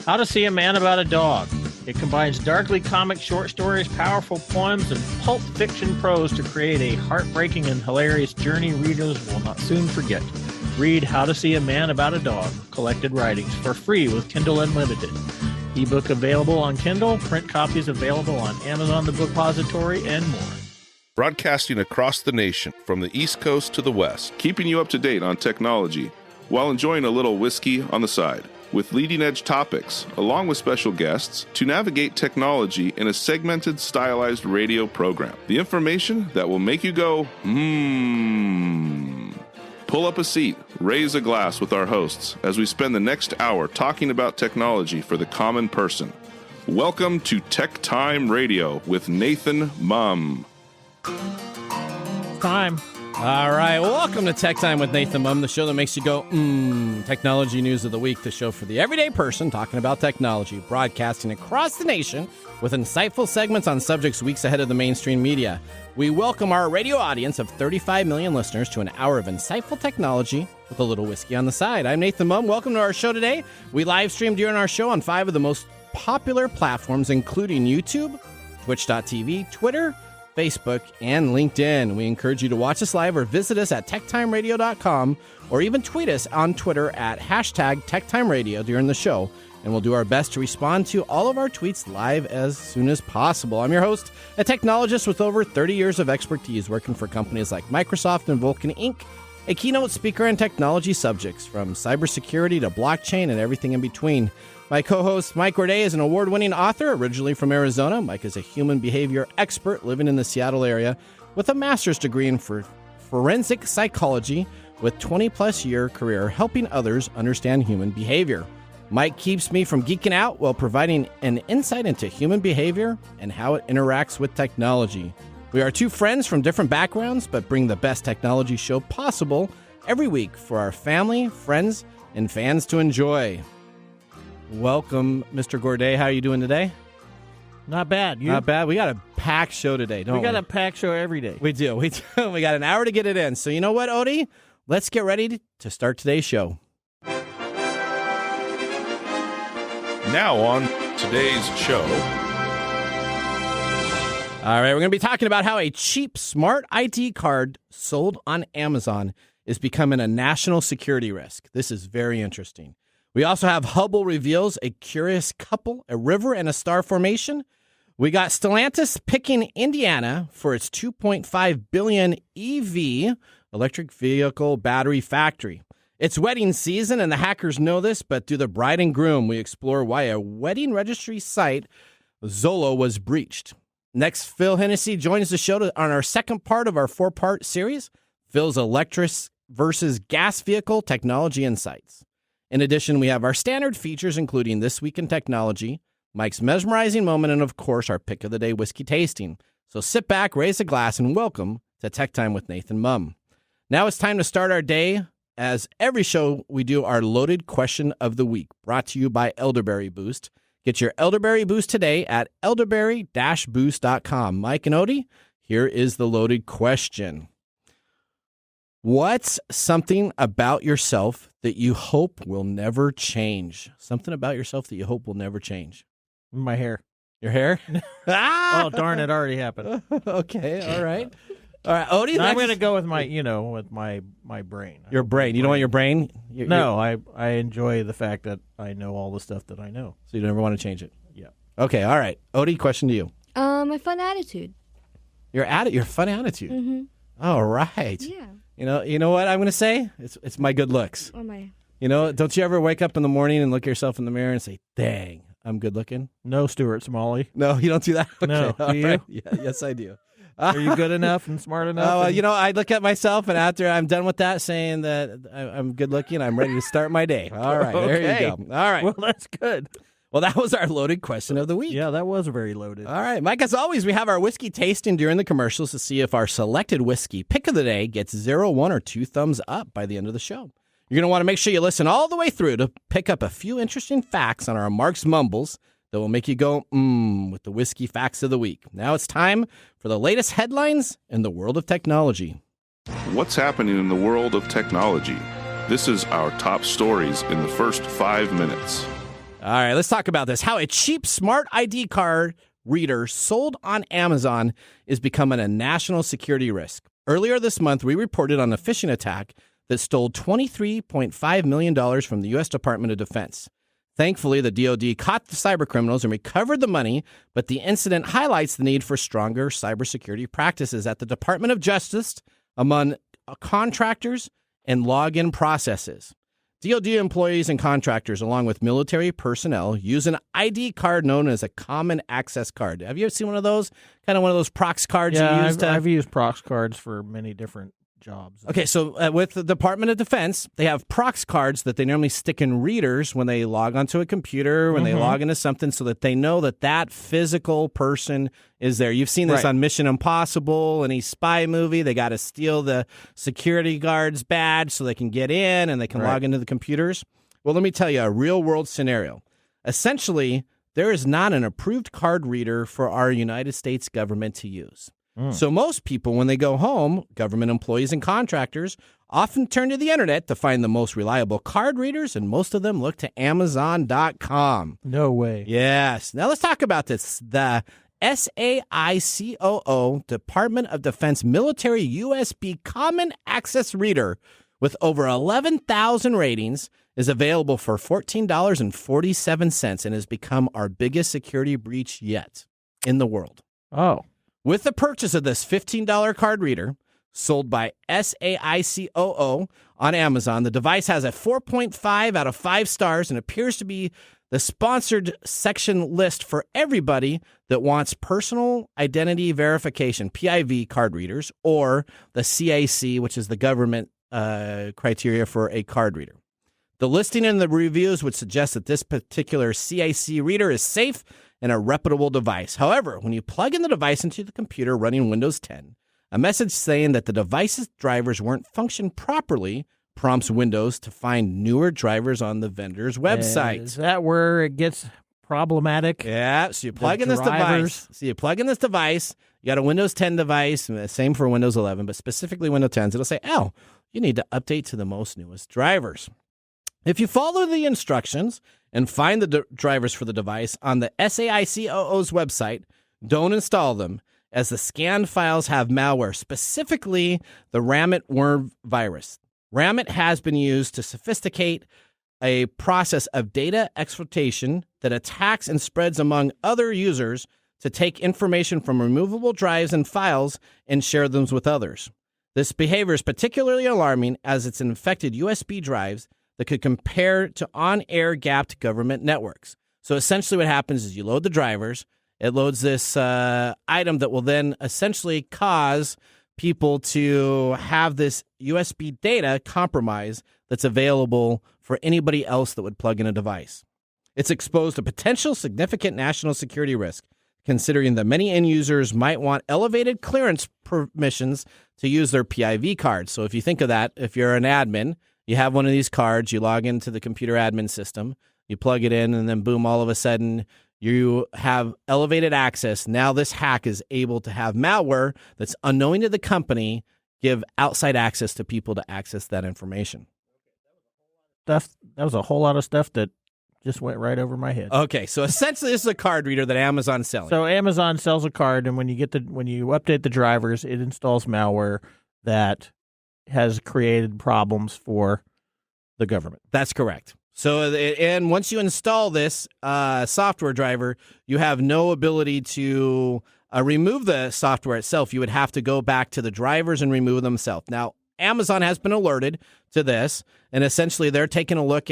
How to See a Man About a Dog. It combines darkly comic short stories, powerful poems, and pulp fiction prose to create a heartbreaking and hilarious journey readers will not soon forget. Read How to See a Man About a Dog, collected writings, for free with Kindle Unlimited. Ebook available on Kindle, print copies available on Amazon the Bookpository, and more. Broadcasting across the nation, from the East Coast to the West, keeping you up to date on technology, while enjoying a little whiskey on the side, with leading-edge topics, along with special guests, to navigate technology in a segmented, stylized radio program. The information that will make you go, Pull up a seat, raise a glass with our hosts as we spend the next hour talking about technology for the common person. Welcome to TechTime Radio with Nathan Mumm. Time. All right, well, welcome to Tech Time with Nathan Mumm, the show that makes you go, technology news of the week, the show for the everyday person talking about technology, broadcasting across the nation with insightful segments on subjects weeks ahead of the mainstream media. We welcome our radio audience of 35 million listeners to an hour of insightful technology with a little whiskey on the side. I'm Nathan Mumm. Welcome to our show today. We live stream during our show on 5 of the most popular platforms, including YouTube, Twitch.tv, Twitter, Facebook, and LinkedIn. We encourage you to watch us live or visit us at techtimeradio.com or even tweet us on Twitter at hashtag TechTimeRadio during the show, and we'll do our best to respond to all of our tweets live as soon as possible. I'm your host, a technologist with over 30 years of expertise working for companies like Microsoft and Vulcan Inc., a keynote speaker on technology subjects from cybersecurity to blockchain and everything in between. My co-host, Mike Gorday, is an award-winning author, originally from Arizona. Mike is a human behavior expert living in the Seattle area with a master's degree in forensic psychology with 20-plus year career helping others understand human behavior. Mike keeps me from geeking out while providing an insight into human behavior and how it interacts with technology. We are two friends from different backgrounds, but bring the best technology show possible every week for our family, friends, and fans to enjoy. Welcome, Mr. Gorday. How are you doing today? Not bad. You? Not bad. We got a packed show today, don't we? We got a packed show every day. We do. We got an hour to get it in. So you know what, Odie? Let's get ready to start today's show. Now on today's show. All right, we're going to be talking about how a cheap smart ID card sold on Amazon is becoming a national security risk. This is very interesting. We also have Hubble reveals a curious couple, a river and a star formation. We got Stellantis picking Indiana for its $2.5 billion EV, electric vehicle battery factory. It's wedding season, and the hackers know this, but do the bride and groom, we explore why a wedding registry site, Zolo, was breached. Next, Phil Hennessy joins the show on our second part of our 4-part series, Phil's electric versus gas vehicle technology insights. In addition, we have our standard features, including This Week in Technology, Mike's Mesmerizing Moment, and, of course, our Pick of the Day whiskey tasting. So sit back, raise a glass, and welcome to Tech Time with Nathan Mumm. Now it's time to start our day. As every show, we do our loaded question of the week, brought to you by Elderberry Boost. Get your Elderberry Boost today at elderberry-boost.com. Mike and Odie, here is the loaded question. What's something about yourself that you hope will never change? Something about yourself that you hope will never change. My hair. Your hair? Oh, darn, it already happened. Okay, all right. All right, Odie. I'm going to go with my brain. Your brain. You don't want your brain? No, I enjoy the fact that I know all the stuff that I know. So you never want to change it? Yeah. Okay, all right. Odie, question to you. My fun attitude. Your fun attitude. Mm-hmm. All right. Yeah. You know what I'm going to say? It's my good looks. Oh, my. You know, don't you ever wake up in the morning and look yourself in the mirror and say, dang, I'm good looking? No, Stuart Smalley. No, you don't do that? Okay. No, do you? Right. Yeah, yes, I do. Are you good enough and smart enough? I look at myself, and after I'm done with that, saying that I'm good looking, I'm ready to start my day. All right, Okay. There you go. All right. Well, that's good. Well, that was our loaded question of the week. Yeah, that was very loaded. All right, Mike, as always, we have our whiskey tasting during the commercials to see if our selected whiskey pick of the day gets 0, 1, or 2 thumbs up by the end of the show. You're going to want to make sure you listen all the way through to pick up a few interesting facts on our Marc's Mumbles that will make you go, with the whiskey facts of the week. Now it's time for the latest headlines in the world of technology. What's happening in the world of technology? This is our top stories in the first 5 minutes. All right, let's talk about this. How a cheap smart ID card reader sold on Amazon is becoming a national security risk. Earlier this month, we reported on a phishing attack that stole $23.5 million from the U.S. Department of Defense. Thankfully, the DoD caught the cybercriminals and recovered the money, but the incident highlights the need for stronger cybersecurity practices at the Department of Justice among contractors and login processes. DoD employees and contractors, along with military personnel, use an ID card known as a common access card. Have you ever seen one of those? Kind of one of those prox cards you use? I've used prox cards for many different jobs. Okay, so with the Department of Defense, they have prox cards that they normally stick in readers when they log onto a computer, when they log into something, so that they know that that physical person is there. You've seen this on Mission Impossible, any spy movie. They got to steal the security guard's badge so they can get in and they can log into the computers. Well, let me tell you a real-world scenario. Essentially, there is not an approved card reader for our United States government to use. So most people, when they go home, government employees and contractors, often turn to the internet to find the most reliable card readers, and most of them look to Amazon.com. No way. Yes. Now let's talk about this. The SAICOO, Department of Defense Military USB Common Access Reader with over 11,000 ratings is available for $14.47 and has become our biggest security breach yet in the world. Oh. With the purchase of this $15 card reader sold by SAICOO on Amazon, the device has a 4.5 out of 5 stars and appears to be the sponsored section list for everybody that wants personal identity verification, PIV card readers, or the CAC, which is the government criteria for a card reader. The listing and the reviews would suggest that this particular CAC reader is safe and a reputable device. However, when you plug in the device into the computer running Windows 10, a message saying that the device's drivers weren't functioning properly prompts Windows to find newer drivers on the vendor's website. Is that where it gets problematic? Yeah, so you plug in this device. You got a Windows 10 device, same for Windows 11, but specifically Windows 10s. It'll say, oh, you need to update to the most newest drivers. If you follow the instructions and find the drivers for the device on the SAICOO's website, don't install them, as the scanned files have malware, specifically the Ramit worm virus. Ramit has been used to sophisticate a process of data exploitation that attacks and spreads among other users to take information from removable drives and files and share them with others. This behavior is particularly alarming as it's infected USB drives that could compare to on-air gapped government networks. So essentially what happens is you load the drivers, it loads this item that will then essentially cause people to have this USB data compromise that's available for anybody else that would plug in a device. It's exposed a potential significant national security risk, considering that many end users might want elevated clearance permissions to use their PIV cards. So if you think of that, if you're an admin, you have one of these cards, you log into the computer admin system, you plug it in, and then boom, all of a sudden you have elevated access. Now this hack is able to have malware that's unknowing to the company give outside access to people to access that information. That was a whole lot of stuff that just went right over my head. Okay, so essentially this is a card reader that Amazon's selling. So Amazon sells a card, and when you update the drivers, it installs malware that has created problems for the government. That's correct. So, and once you install this software driver, you have no ability to remove the software itself. You would have to go back to the drivers and remove them themselves. Now, Amazon has been alerted to this, and essentially they're taking a look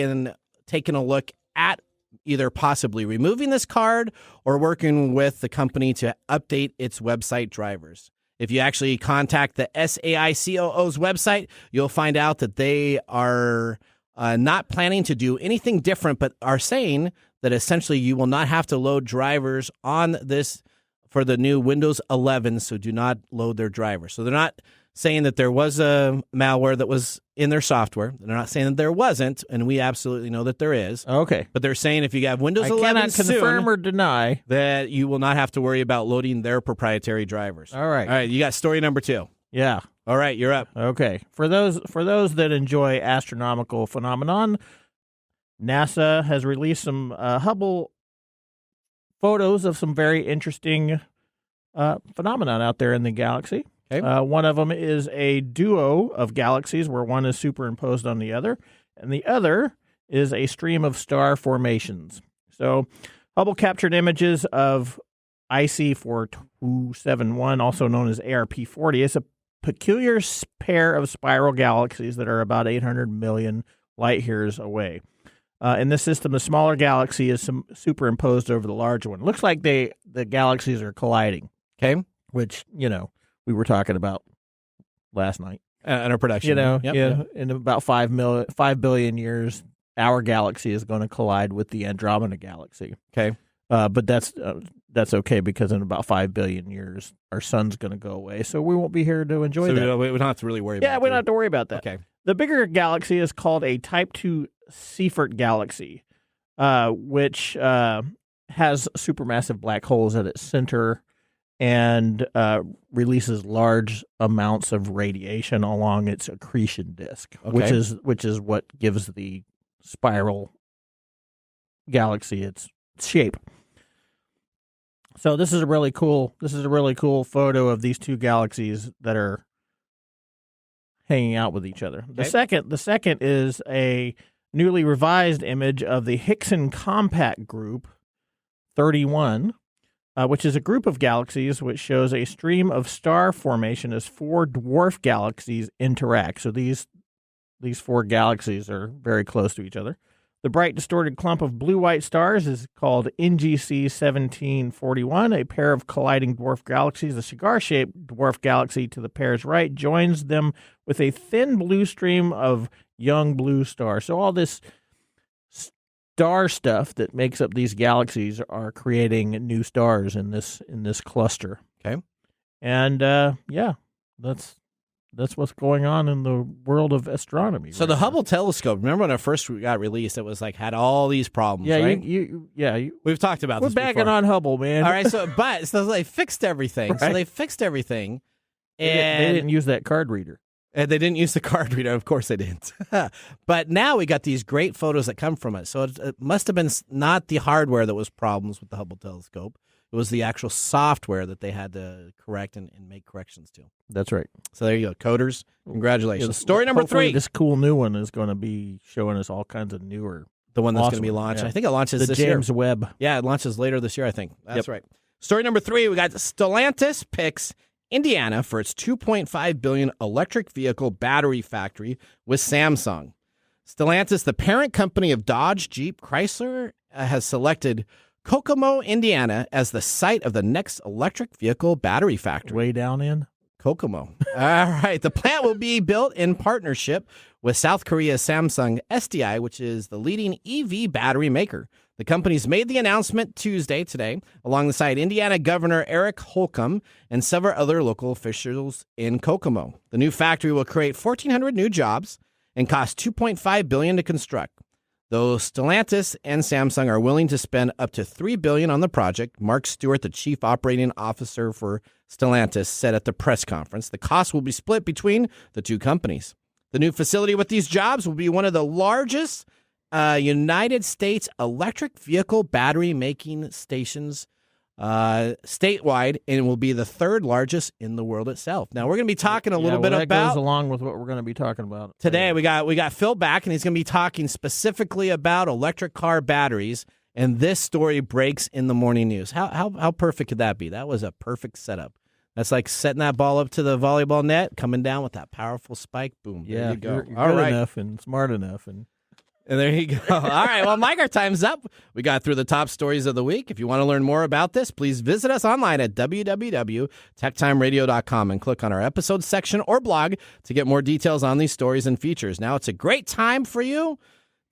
at either possibly removing this card or working with the company to update its website drivers. If you actually contact the SAICOO's website, you'll find out that they are not planning to do anything different, but are saying that essentially you will not have to load drivers on this for the new Windows 11, so do not load their drivers. So they're not saying that there was a malware that was in their software. They're not saying that there wasn't, and we absolutely know that there is. Okay. But they're saying if you have Windows 11 cannot confirm soon, or deny that you will not have to worry about loading their proprietary drivers. All right. All right, you got story number 2. Yeah. All right, you're up. Okay. For those that enjoy astronomical phenomenon, NASA has released some Hubble photos of some very interesting phenomenon out there in the galaxy. Okay. One of them is a duo of galaxies where one is superimposed on the other, and the other is a stream of star formations. So Hubble captured images of IC 4271, also known as ARP40. It's a peculiar pair of spiral galaxies that are about 800 million light years away. In this system, the smaller galaxy is superimposed over the larger one. Looks like the galaxies are colliding. Okay. Which, we were talking about last night. In our production. In about 5 billion years, our galaxy is going to collide with the Andromeda galaxy. Okay. But that's okay because in about 5 billion years, our sun's going to go away. So we won't be here to enjoy that. We don't have to really worry about it. Yeah, we don't have to worry about that. Okay. The bigger galaxy is called a Type 2 Seyfert galaxy, which has supermassive black holes at its center and releases large amounts of radiation along its accretion disk, okay. which is what gives the spiral galaxy its shape. So this is a really cool photo of these two galaxies that are hanging out with each other. Okay. The second is a newly revised image of the Hickson Compact Group 31, which is a group of galaxies which shows a stream of star formation as four dwarf galaxies interact. So these four galaxies are very close to each other. The bright distorted clump of blue-white stars is called NGC 1741, a pair of colliding dwarf galaxies. A cigar-shaped dwarf galaxy to the pair's right joins them with a thin blue stream of young blue stars. So all this star stuff that makes up these galaxies are creating new stars in this cluster. Okay. And that's what's going on in the world of astronomy. So the Hubble telescope, remember when it first got released, it was had all these problems, right? We've talked about this before. We're bagging on Hubble, man. All right, so they fixed everything. Right. So they fixed everything. And they didn't use that card reader. And they didn't use the card reader. Of course they didn't. But now we got these great photos that come from it. So it must have been not the hardware that was problems with the Hubble telescope. It was the actual software that they had to correct and make corrections to. That's right. So there you go. Coders, congratulations. Story number 3. This cool new one is going to be showing us all kinds of newer. The one that's going to be launched. Yeah. I think it launches this year. year. The James Webb. Yeah, it launches later this year, I think. That's right. Story number 3, we got Stellantis picks Indiana for its $2.5 billion electric vehicle battery factory with Samsung. Stellantis, the parent company of Dodge, Jeep, Chrysler, has selected Kokomo, Indiana, as the site of the next electric vehicle battery factory. Way down in Kokomo. All right. The plant will be built in partnership with South Korea's Samsung SDI, which is the leading EV battery maker. The company's made the announcement today, alongside Indiana Governor Eric Holcomb and several other local officials in Kokomo. The new factory will create 1,400 new jobs and cost $2.5 billion to construct. Though Stellantis and Samsung are willing to spend up to $3 billion on the project, Marc Stewart, the chief operating officer for Stellantis, said at the press conference the cost will be split between the two companies. The new facility with these jobs will be one of the largest United States electric vehicle battery making stations statewide, and will be the third largest in the world itself. Now we're going to be talking a little bit that about goes along with what we're going to be talking about today. We got Phil back, and he's going to be talking specifically about electric car batteries. And this story breaks in the morning news. How perfect could that be? That was a perfect setup. That's like setting that ball up to the volleyball net, coming down with that powerful spike. Boom. Yeah, there you go. You're good enough and smart enough and there you go. All right. Well, Mike, our time's up. We got through the top stories of the week. If you want to learn more about this, please visit us online at www.techtimeradio.com and click on our episode section or blog to get more details on these stories and features. Now, it's a great time for you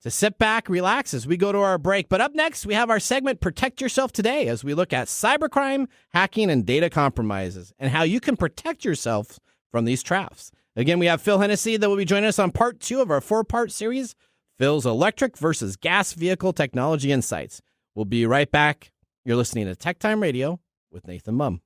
to sit back, relax as we go to our break. But up next, we have our segment Protect Yourself Today as we look at cybercrime, hacking, and data compromises and how you can protect yourself from these traps. Again, we have Phil Hennessy that will be joining us on part 2 of our 4-part series, Phil's Electric versus Gas Vehicle Technology Insights. We'll be right back. You're listening to Tech Time Radio with Nathan Mumm.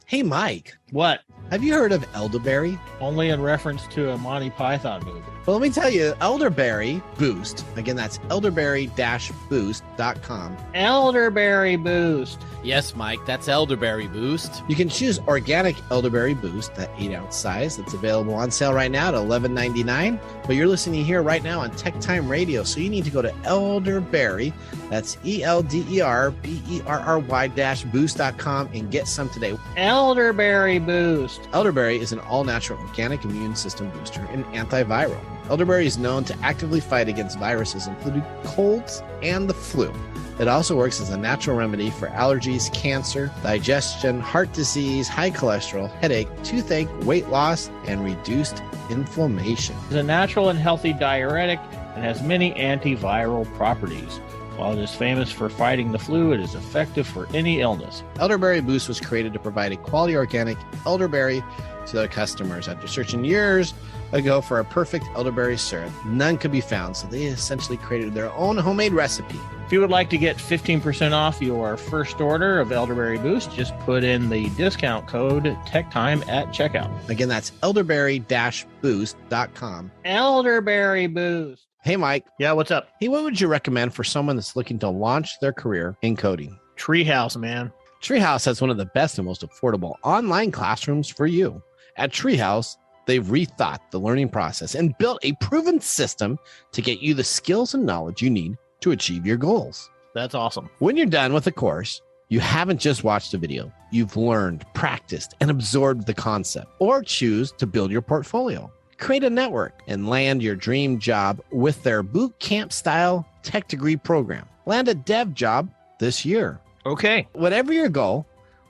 Hey, Mike, What? Have you heard of elderberry? Only in reference to a Monty Python movie. Well, let me tell you, Elderberry Boost. Again, that's elderberry-boost.com. Elderberry Boost. Yes, Mike, that's Elderberry Boost. You can choose organic Elderberry Boost, that 8-ounce size. That's available on sale right now at $11.99. But you're listening here right now on TechTime Radio, so you need to go to Elderberry. That's ELDERBERRY-boost.com and get some today. Elderberry Boost. Elderberry is an all-natural organic immune system booster and antiviral. Elderberry is known to actively fight against viruses, including colds and the flu. It also works as a natural remedy for allergies, cancer, digestion, heart disease, high cholesterol, headache, toothache, weight loss, and reduced inflammation. It's a natural and healthy diuretic and has many antiviral properties. While it is famous for fighting the flu, it is effective for any illness. Elderberry Boost was created to provide a quality organic elderberry to their customers. After searching years ago for a perfect elderberry syrup, none could be found, so they essentially created their own homemade recipe. If you would like to get 15% off your first order of Elderberry Boost, just put in the discount code TechTime at checkout. Again, that's elderberry-boost.com. Elderberry Boost. Hey, Mike. Yeah, what's up? Hey, what would you recommend for someone that's looking to launch their career in coding? Treehouse, man. Treehouse has one of the best and most affordable online classrooms for you. At Treehouse, they've rethought the learning process and built a proven system to get you the skills and knowledge you need to achieve your goals. That's awesome. When you're done with the course, you haven't just watched a video. You've learned, practiced, and absorbed the concept, or choose to build your portfolio. Create a network and land your dream job with their boot camp style tech degree program. Land a dev job this year. Okay. Whatever your goal,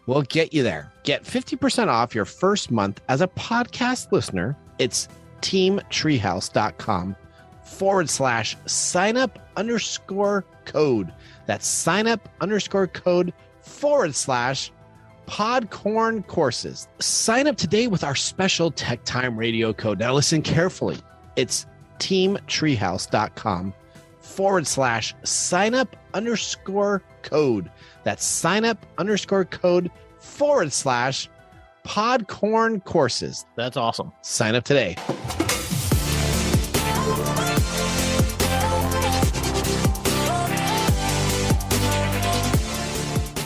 we'll get you there. Get 50% off your first month as a podcast listener. It's teamtreehouse.com/signup_code. That's signup_code/Podcorn courses. Sign up today with our special Tech Time Radio code. Now listen carefully. It's teamtreehouse.com/signup_code. That's signup_code/Podcorn courses. That's awesome. Sign up today.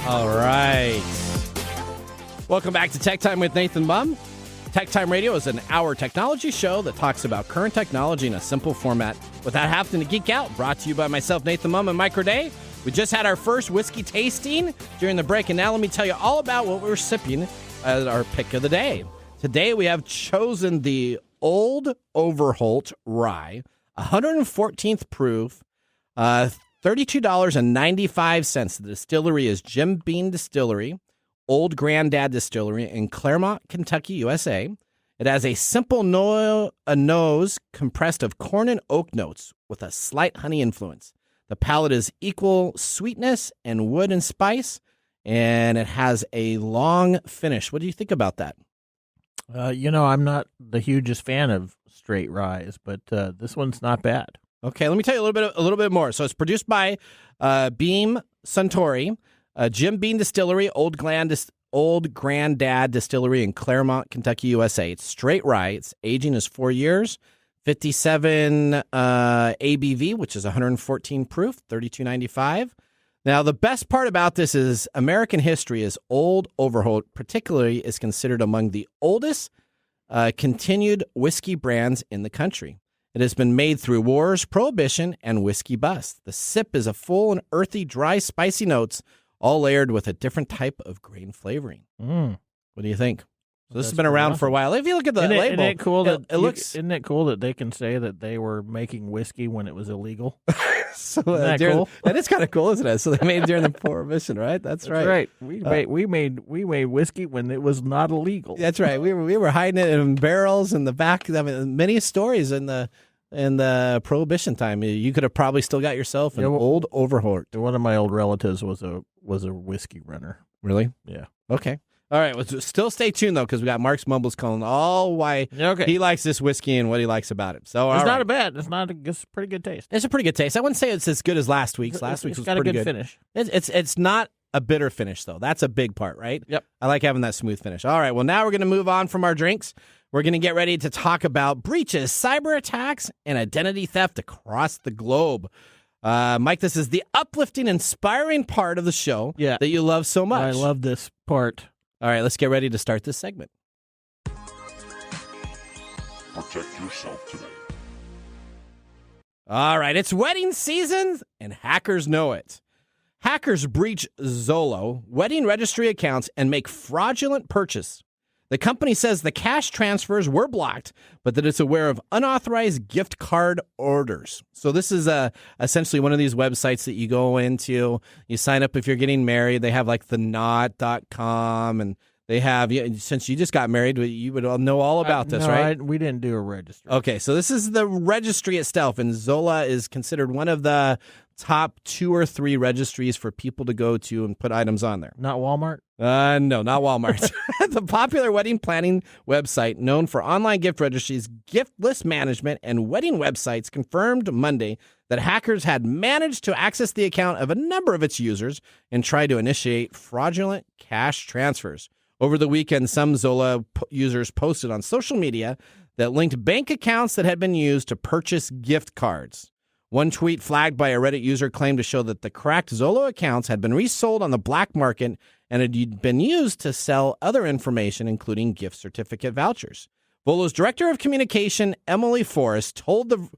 All right. Welcome back to Tech Time with Nathan Mumm. Tech Time Radio is an hour technology show that talks about current technology in a simple format without having to geek out. Brought to you by myself, Nathan Mumm, and Mike Day. We just had our first whiskey tasting during the break, and now let me tell you all about what we're sipping as our pick of the day. Today we have chosen the Old Overholt Rye, 114th proof, $32.95. The distillery is Jim Beam Distillery, Old Granddad Distillery in Claremont, Kentucky, USA. It has a simple nose compressed of corn and oak notes with a slight honey influence. The palate is equal sweetness and wood and spice, and it has a long finish. What do you think about that? I'm not the hugest fan of straight ryes, but this one's not bad. Okay, let me tell you a little bit more. So it's produced by Beam Suntory, Jim Beam Distillery, Old Granddad Distillery in Claremont, Kentucky, USA. It's straight rye. Its aging is 4 years, 57 ABV, which is 114 proof, $32.95. Now, the best part about this is American history is Old Overholt, particularly, is considered among the oldest continued whiskey brands in the country. It has been made through wars, prohibition, and whiskey bust. The sip is a full and earthy, dry, spicy notes, all layered with a different type of grain flavoring. What do you think? So this has been around for a while. If you look at the label, isn't it cool isn't it cool that they can say that they were making whiskey when it was illegal? So Isn't that cool? That is kind of cool, isn't it? So they made it during the prohibition, right? That's right. We made whiskey when it was not illegal. That's right. We were hiding it in barrels in the back. I mean, many stories in the prohibition time. You could have probably still got yourself an Old Overholt. One of my old relatives was a whiskey runner. Really? Yeah. Okay. All right. Well, still stay tuned, though, because we got Marc's Mumbles calling all why he likes this whiskey and what he likes about it. So it's not a bad. It's a pretty good taste. It's a pretty good taste. I wouldn't say it's as good as last week's. Last week's was got pretty a good good finish. It's not a bitter finish, though. That's a big part, right? Yep. I like having that smooth finish. All right, well, now we're going to move on from our drinks. We're going to get ready to talk about breaches, cyber attacks, and identity theft across the globe. Mike, this is the uplifting, inspiring part of the show that you love so much. I love this part. All right, let's get ready to start this segment. Protect yourself today. All right, it's wedding season, and hackers know it. Hackers breach Zolo, wedding registry accounts, and make fraudulent purchase. The company says the cash transfers were blocked, but that it's aware of unauthorized gift card orders. So this is essentially one of these websites that you go into, you sign up if you're getting married. They have like the knot.com, and they have, since you just got married, you would all know all about this, right? We didn't do a registry. Okay, so this is the registry itself, and Zola is considered one of the top 2 or 3 registries for people to go to and put items on there. Not Walmart? No, not Walmart. The popular wedding planning website known for online gift registries, gift list management, and wedding websites confirmed Monday that hackers had managed to access the account of a number of its users and try to initiate fraudulent cash transfers. Over the weekend, some Zola users posted on social media that linked bank accounts that had been used to purchase gift cards. One tweet flagged by a Reddit user claimed to show that the cracked Zolo accounts had been resold on the black market and had been used to sell other information, including gift certificate vouchers. Volo's director of communication, Emily Forrest, told The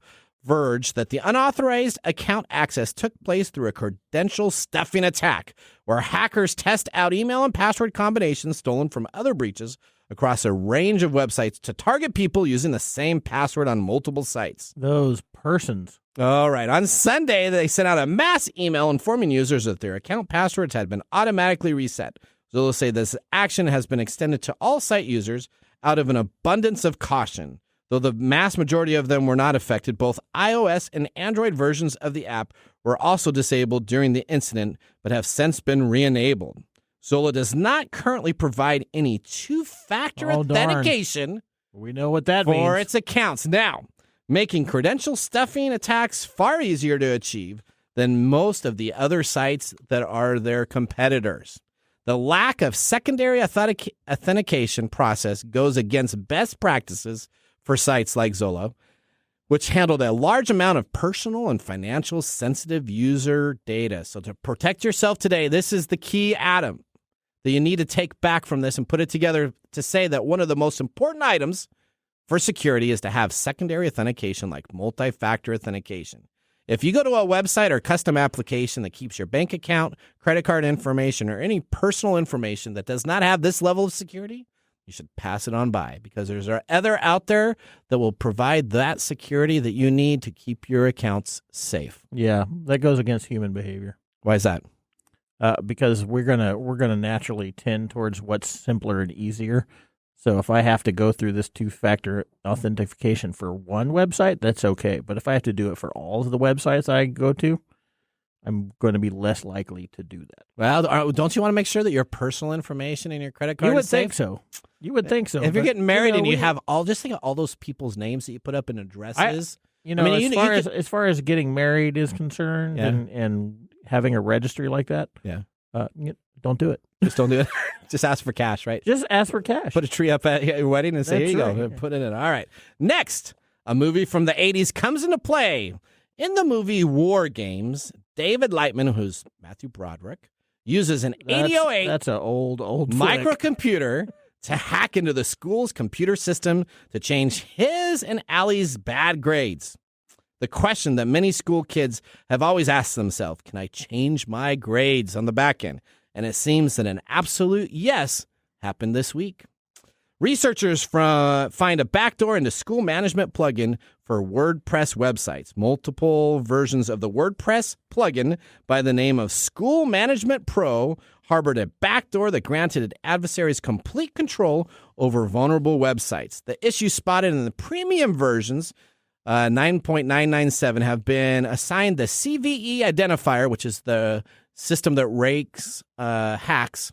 Verge that the unauthorized account access took place through a credential stuffing attack, where hackers test out email and password combinations stolen from other breaches across a range of websites to target people using the same password on multiple sites. Those persons. All right. On Sunday, they sent out a mass email informing users that their account passwords had been automatically reset. Zolo say this action has been extended to all site users out of an abundance of caution. Though the mass majority of them were not affected, both iOS and Android versions of the app were also disabled during the incident, but have since been re-enabled. Zola does not currently provide any two-factor authentication We know what that for means. its accounts. Now, making credential stuffing attacks far easier to achieve than most of the other sites that are their competitors. The lack of secondary authentication process goes against best practices for sites like Zolo, which handled a large amount of personal and financial sensitive user data. So to protect yourself today, this is the key atom that you need to take back from this and put it together to say that one of the most important items for security is to have secondary authentication like multi-factor authentication. If you go to a website or custom application that keeps your bank account, credit card information, or any personal information that does not have this level of security, you should pass it on by, because there's other out there that will provide that security that you need to keep your accounts safe. Yeah, that goes against human behavior. Why is that? Because we're gonna naturally tend towards what's simpler and easier. So if I have to go through this two-factor authentication for one website, that's okay. But if I have to do it for all of the websites I go to, I'm going to be less likely to do that. Well, don't you want to make sure that your personal information and your credit card You would is safe? think so. You would think so. If you're but, getting married and you we- have just think of all those people's names that you put up in addresses. as far as getting married is concerned, Yeah. and having a registry like that, Yeah. Don't do it. Just don't do it. Just ask for cash, right? Just ask for cash. Put a tree up at your wedding and say, That's here you go. right. Put it in. All right. Next, a movie from the 80s comes into play. In the movie War Games, David Lightman, who's Matthew Broderick, uses an 8008 That's an old flick. microcomputer to hack into the school's computer system to change his and Allie's bad grades. The question that many school kids have always asked themselves, can I change my grades on the back end? And it seems that an absolute yes happened this week. Researchers find a backdoor into school management plugin for WordPress websites. Multiple versions of the WordPress plugin by the name of School Management Pro harbored a backdoor that granted adversaries complete control over vulnerable websites. The issues spotted in the premium versions, 9.997, have been assigned the CVE identifier, which is the system that ranks hacks,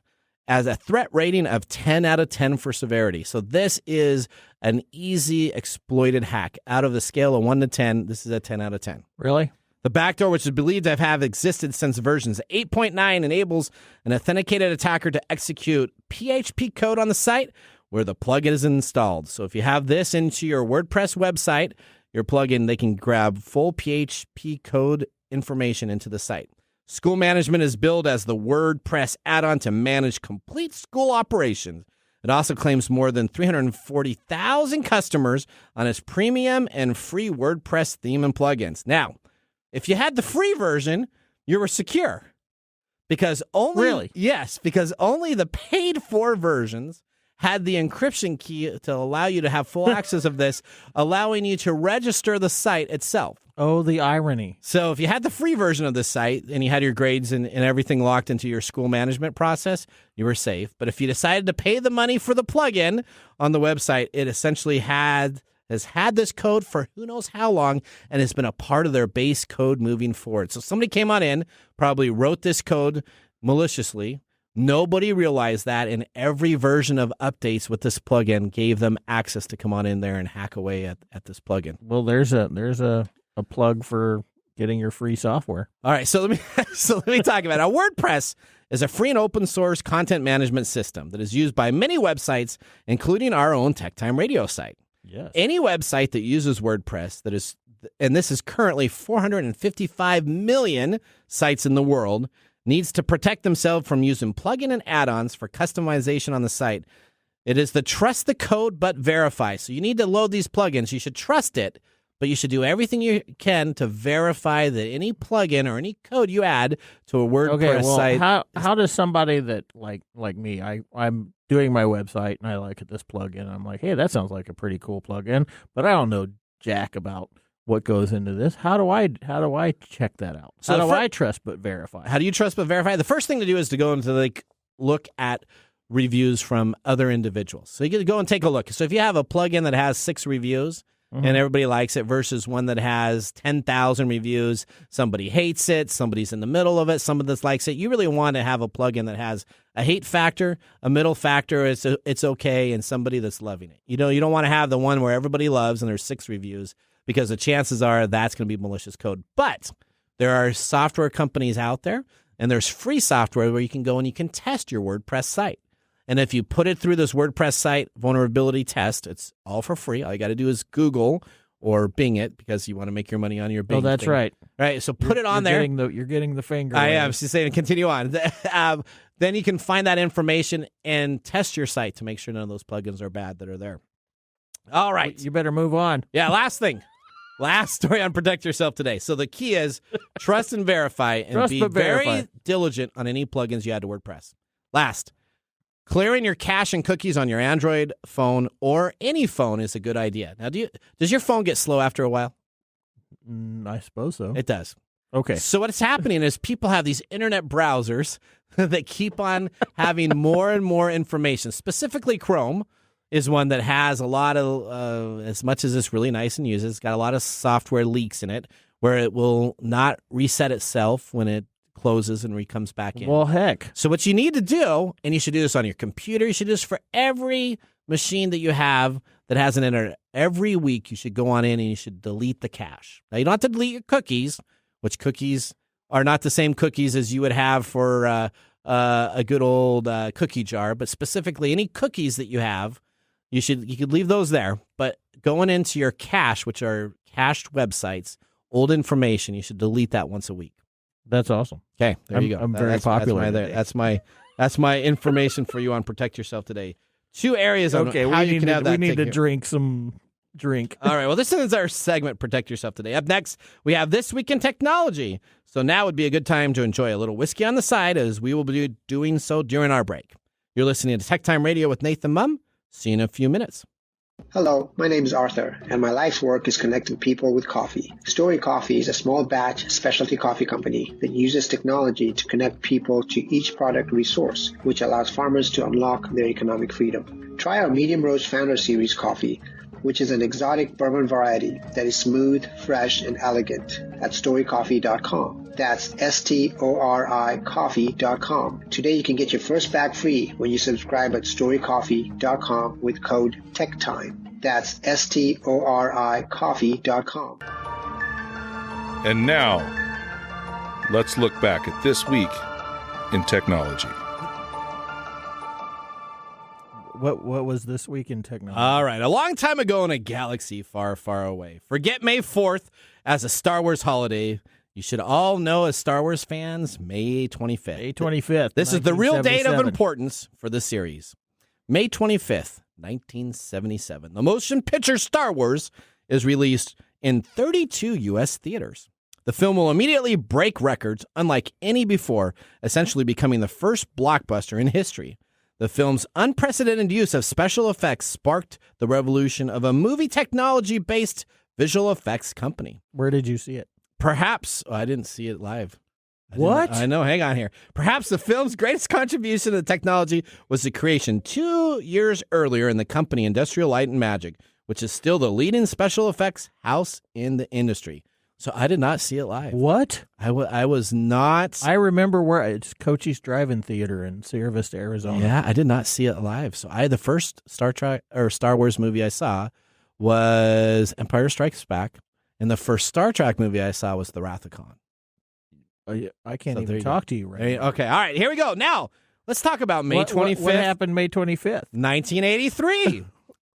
as a threat rating of 10 out of 10 for severity. So this is an easy exploited hack. Out of the scale of 1 to 10, this is a 10 out of 10. Really? The backdoor, which is believed to have existed since versions 8.9, enables an authenticated attacker to execute PHP code on the site where the plugin is installed. So if you have this into your WordPress website, your plugin, they can grab full PHP code information into the site. School management is billed as the WordPress add-on to manage complete school operations. It also claims more than 340,000 customers on its premium and free WordPress theme and plugins. Now, if you had the free version, you were secure. Because only the paid-for versions had the encryption key to allow you to have full access of this, allowing you to register the site itself. Oh, the irony. So if you had the free version of this site and you had your grades and everything locked into your school management process, you were safe. But if you decided to pay the money for the plugin on the website, it essentially has had this code for who knows how long and has been a part of their base code moving forward. So somebody came on in, probably wrote this code maliciously. Nobody realized that, and every version of updates with this plugin gave them access to come on in there and hack away at this plugin. Well, there's a plug for getting your free software. All right, so let me talk about it. Now, WordPress is a free and open source content management system that is used by many websites, including our own TechTime Radio site. Yes. Any website that uses WordPress that is, and this is currently 455 million sites in the world, needs to protect themselves from using plugin and add-ons for customization on the site. It is the trust the code but verify. So you need to load these plugins. You should trust it, but you should do everything you can to verify that any plugin or any code you add to a WordPress site. How does somebody that like me, I'm doing my website and I like this plugin. I'm like, hey, that sounds like a pretty cool plugin, but I don't know jack about what goes into this. How do I check that out? How do I trust but verify? How do you trust but verify? The first thing to do is to go into look at reviews from other individuals. So you can go and take a look. So if you have a plugin that has 6 reviews and everybody likes it versus one that has 10,000 reviews, somebody hates it, somebody's in the middle of it, somebody that likes it, you really want to have a plugin that has a hate factor, a middle factor, it's okay, and somebody that's loving it. You don't want to have the one where everybody loves and there's 6 reviews, because the chances are that's going to be malicious code. But there are software companies out there, and there's free software where you can go and you can test your WordPress site. And if you put it through this WordPress site vulnerability test, it's all for free. All you got to do is Google or Bing it, because you want to make your money on your Bing. Oh, that's thing. right. Right, so put it on there. You're getting the finger. I am. Just saying, continue on. Then you can find that information and test your site to make sure none of those plugins are bad that are there. All right. You better move on. Yeah, last thing. Last story on Protect Yourself today. So the key is trust and verify, and be very diligent on any plugins you add to WordPress. Last, clearing your cache and cookies on your Android phone or any phone is a good idea. Now, does your phone get slow after a while? I suppose so. It does. Okay. So what's happening is people have these internet browsers that keep on having more and more information. Specifically, Chrome is one that has a lot of, as much as it's really nice and uses, it's got a lot of software leaks in it where it will not reset itself when it closes and comes back in. Well, heck. So what you need to do, and you should do this on your computer, you should do this for every machine that you have that has an internet. Every week you should go on in and you should delete the cache. Now, you don't have to delete your cookies, which cookies are not the same cookies as you would have for a good old cookie jar, but specifically any cookies that you have, you could leave those there. But going into your cache, which are cached websites, old information, you should delete that once a week. That's awesome. Okay, there you go. I'm very popular. That's my information for you on Protect Yourself today. 2 areas on how you can have that. We need to drink some drink. All right, well, this is our segment, Protect Yourself Today. Up next, we have This Week in Technology. So now would be a good time to enjoy a little whiskey on the side, as we will be doing so during our break. You're listening to TechTime Radio with Nathan Mumm. See you in a few minutes. Hello, my name is Arthur, and my life's work is connecting people with coffee. StoriCoffee is a small batch specialty coffee company that uses technology to connect people to each product resource, which allows farmers to unlock their economic freedom. Try our Medium Roast Founder Series coffee, which is an exotic bourbon variety that is smooth, fresh, and elegant at StoriCoffee.com. That's STORI coffee.com. Today you can get your first bag free when you subscribe at StoriCoffee.com with code TechTime. That's STORI coffee.com. And now, let's look back at this week in technology. What was this week in technology? All right. A long time ago in a galaxy far, far away. Forget May 4th as a Star Wars holiday. You should all know, as Star Wars fans, May 25th. May 25th. This is the real date of 1977. importance for the series. May 25th, 1977. The motion picture Star Wars is released in 32 U.S. theaters. The film will immediately break records unlike any before, essentially becoming the first blockbuster in history. The film's unprecedented use of special effects sparked the revolution of a movie technology-based visual effects company. Where did you see it? Perhaps, I didn't see it live. What? I know, hang on here. Perhaps the film's greatest contribution to technology was the creation 2 years earlier in the company Industrial Light and Magic, which is still the leading special effects house in the industry. So I did not see it live. What? I was not. I remember where it's Cochise Drive-In Theater in Sierra Vista, Arizona. Yeah, I did not see it live. So the first Star Wars movie I saw was Empire Strikes Back, and the first Star Trek movie I saw was The Wrath of Khan. I can't So there even you talk go. to you right now. Okay, all right, here we go. Now, let's talk about May 25th. What happened May 25th? 1983.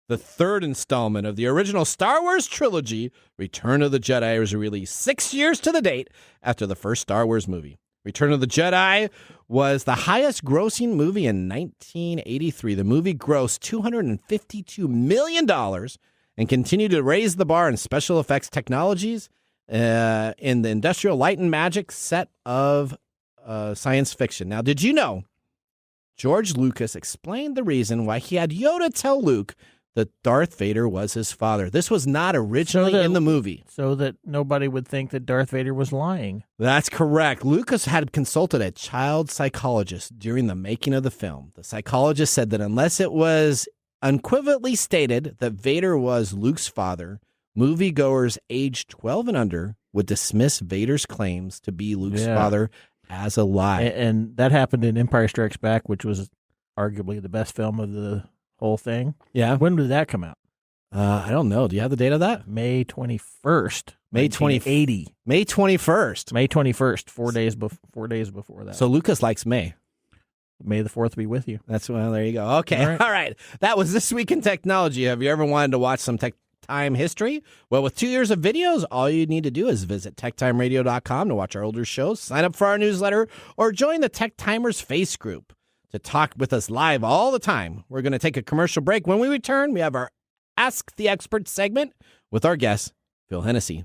The third installment of the original Star Wars trilogy, Return of the Jedi, was released 6 years to the date after the first Star Wars movie. Return of the Jedi was the highest grossing movie in 1983. The movie grossed $252 million and continued to raise the bar in special effects technologies in the Industrial Light and Magic set of science fiction. Now, did you know George Lucas explained the reason why he had Yoda tell Luke that Darth Vader was his father? This was not originally in the movie. So that nobody would think that Darth Vader was lying. That's correct. Lucas had consulted a child psychologist during the making of the film. The psychologist said that unless it was unequivocally stated that Vader was Luke's father, moviegoers aged 12 and under would dismiss Vader's claims to be Luke's father as a lie. And that happened in Empire Strikes Back, which was arguably the best film of the whole thing. Yeah. When did that come out? I don't know. Do you have the date of that? May 21st. May 1980. May 21st. May 21st. 4 days before that. So Lucas likes May. May the 4th be with you. There you go. Okay. All right. That was This Week in Technology. Have you ever wanted to watch some time history? Well, with 2 years of videos, all you need to do is visit TechTimeRadio.com to watch our older shows, sign up for our newsletter, or join the Tech Timers Face group to talk with us live all the time. We're going to take a commercial break. When we return, we have our Ask the Expert segment with our guest, Phil Hennessy.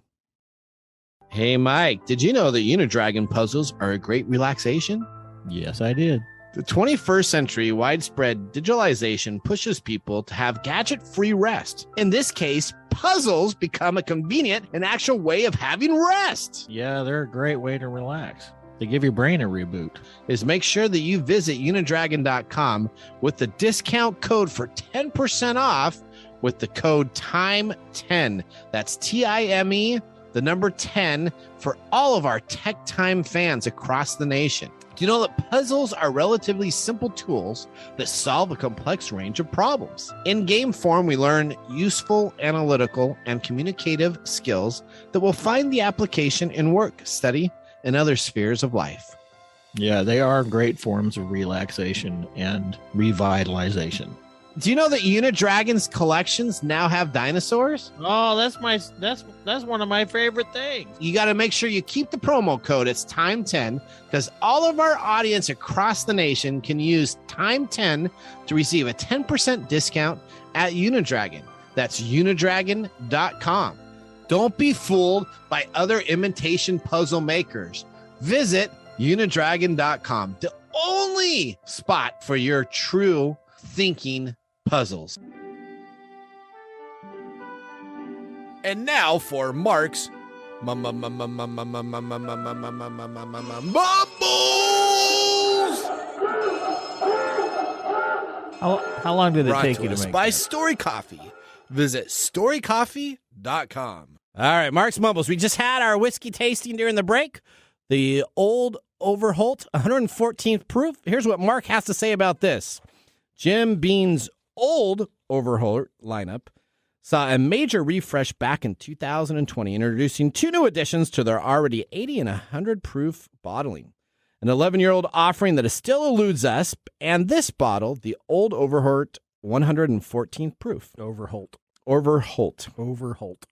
Hey, Mike, did you know that Unidragon puzzles are a great relaxation? Yes, I did. The 21st century widespread digitalization pushes people to have gadget-free rest. In this case, puzzles become a convenient and actual way of having rest. Yeah, they're a great way to relax. They give your brain a reboot. Is make sure that you visit unidragon.com with the discount code for 10% off with the code TIME10. That's TIME, the number 10, for all of our Tech Time fans across the nation. Do you know that puzzles are relatively simple tools that solve a complex range of problems? In game form, we learn useful analytical and communicative skills that will find the application in work, study, and other spheres of life. Yeah, they are great forms of relaxation and revitalization. Do you know that Unidragon's collections now have dinosaurs? Oh, that's one of my favorite things. You got to make sure you keep the promo code. It's TIME10 because all of our audience across the nation can use TIME10 to receive a 10% discount at Unidragon. That's unidragon.com. Don't be fooled by other imitation puzzle makers. Visit unidragon.com, the only spot for your true thinking puzzles. And now for Marc's Mumbles. How long did it Brought take to you to us make by that? StoriCoffee. Visit StoriCoffee.com. All right, Marc's Mumbles. We just had our whiskey tasting during the break. The old Overholt, 114th proof. Here's what Marc has to say about this. Jim Beam's old Overholt lineup saw a major refresh back in 2020, introducing 2 new additions to their already 80 and 100 proof bottling. An 11-year-old offering that still eludes us, and this bottle, the Old Overholt 114th proof. Overholt.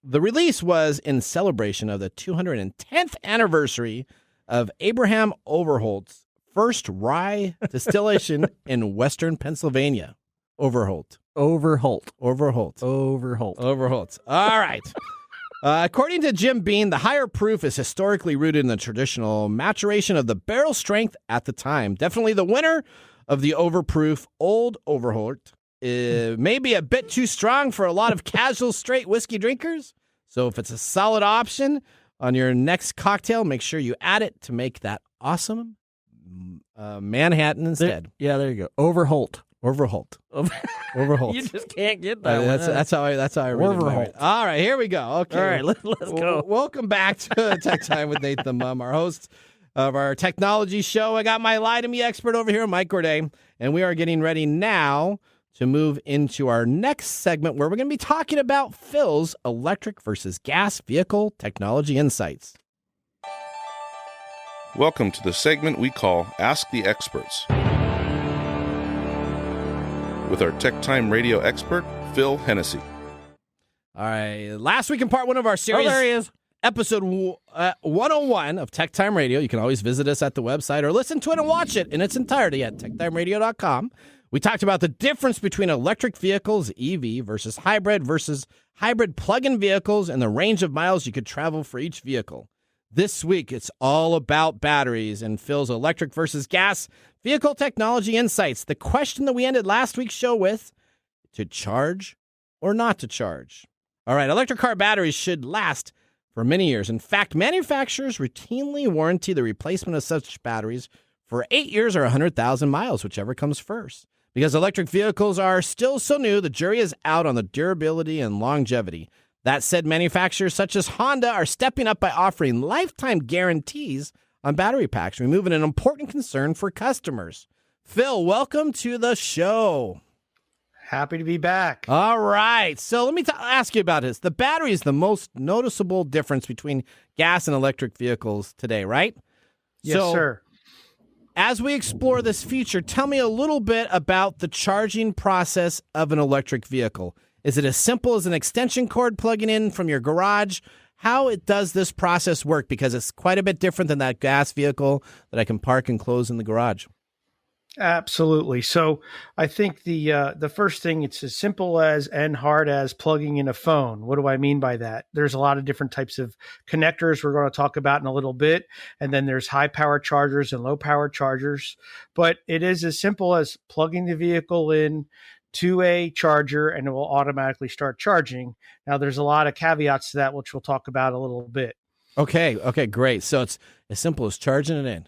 The release was in celebration of the 210th anniversary of Abraham Overholt's first rye distillation in western Pennsylvania. Overholt. Overholt. All right. According to Jim Beam, the higher proof is historically rooted in the traditional maturation of the barrel strength at the time. Definitely the winner of the overproof Old Overholt. May be a bit too strong for a lot of casual straight whiskey drinkers. So if it's a solid option on your next cocktail, make sure you add it to make that awesome Manhattan instead. There you go. Overholt. You just can't get that. That's how I read Overholt. it. All right, here we go. Okay. All right, let's go. Welcome back to Tech Time with Nathan Mumm, our host of our technology show. I got my Lie to Me expert over here, Mike Gorday, and we are getting ready now to move into our next segment where we're going to be talking about Phil's electric versus gas vehicle technology insights. Welcome to the segment we call Ask the Experts, with our TechTime Radio expert, Phil Hennessy. All right. Last week in part 1 of our series. Oh, there he is. Episode 101 of TechTime Radio. You can always visit us at the website or listen to it and watch it in its entirety at techtimeradio.com. We talked about the difference between electric vehicles, EV, versus hybrid plug-in vehicles, and the range of miles you could travel for each vehicle. This week, it's all about batteries and Phil's electric versus gas vehicle technology insights. The question that we ended last week's show with, to charge or not to charge? All right, electric car batteries should last for many years. In fact, manufacturers routinely warranty the replacement of such batteries for 8 years or 100,000 miles, whichever comes first. Because electric vehicles are still so new, the jury is out on the durability and longevity. That said, manufacturers such as Honda are stepping up by offering lifetime guarantees on battery packs, removing an important concern for customers. Phil, welcome to the show. Happy to be back. All right. So let me ask you about this. The battery is the most noticeable difference between gas and electric vehicles today, right? Yes, sir. As we explore this feature, tell me a little bit about the charging process of an electric vehicle. Is it as simple as an extension cord plugging in from your garage? How does this process work? Because it's quite a bit different than that gas vehicle that I can park and close in the garage. Absolutely. So I think the first thing, it's as simple as and hard as plugging in a phone. What do I mean by that? There's a lot of different types of connectors we're going to talk about in a little bit. And then there's high power chargers and low power chargers. But it is as simple as plugging the vehicle in to a charger and it will automatically start charging. Now, there's a lot of caveats to that, which we'll talk about a little bit. Okay, great. So it's as simple as charging it in.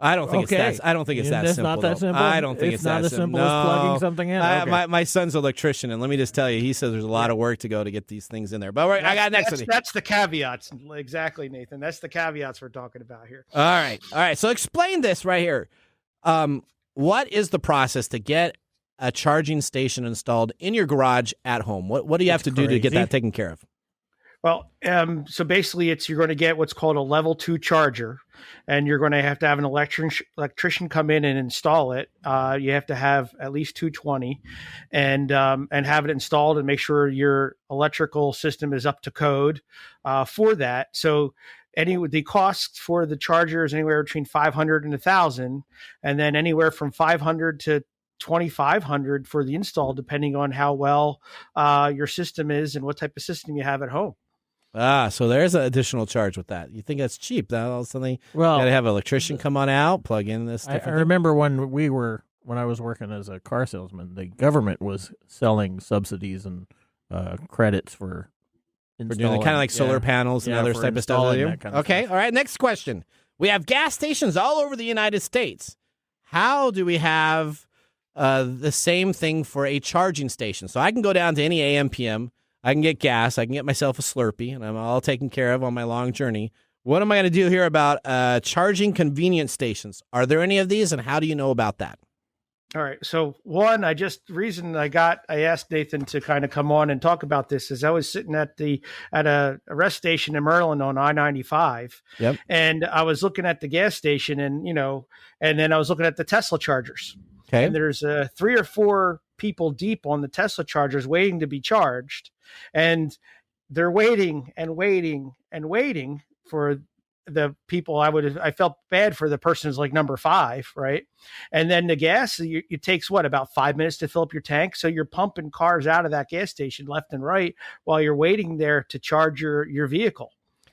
I don't think it's that simple. It's not that simple. I don't think it's not as simple as plugging something in. Okay. My son's an electrician, and let me just tell you, he says there's a lot of work to go to get these things in there. But I got next one. That's the caveats, exactly, Nathan. That's the caveats we're talking about here. All right. So explain this right here. What is the process to get a charging station installed in your garage at home? What do you have to do to get that taken care of? Well, so basically you're going to get what's called a level 2 charger, and you're going to have an electrician come in and install it. You have to have at least 220 and have it installed and make sure your electrical system is up to code for that. So the cost for the charger is anywhere between $500 and $1,000, and then anywhere from $500 to $2,500 for the install, depending on how well your system is and what type of system you have at home. So there's an additional charge with that. You think that's cheap? Now all of a sudden you got to have an electrician come on out, plug in this. I remember when I was working as a car salesman, the government was selling subsidies and credits for doing kind of like solar panels and other type of stuff. Okay, all right. Next question. We have gas stations all over the United States. How do we have the same thing for a charging station? So I can go down to any AM/PM. I can get gas. I can get myself a Slurpee, and I'm all taken care of on my long journey. What am I going to do here about charging convenience stations? Are there any of these, and how do you know about that? All right. So one, I asked Nathan to kind of come on and talk about this is I was sitting at a rest station in Maryland on I-95. Yep. And I was looking at the gas station and then I was looking at the Tesla chargers. Okay. And there's 3 or 4 people deep on the Tesla chargers waiting to be charged. And they're waiting and waiting and waiting for the people. I felt bad for the person who's like number 5, right? And then the gas, it takes about 5 minutes to fill up your tank. So you're pumping cars out of that gas station left and right while you're waiting there to charge your vehicle.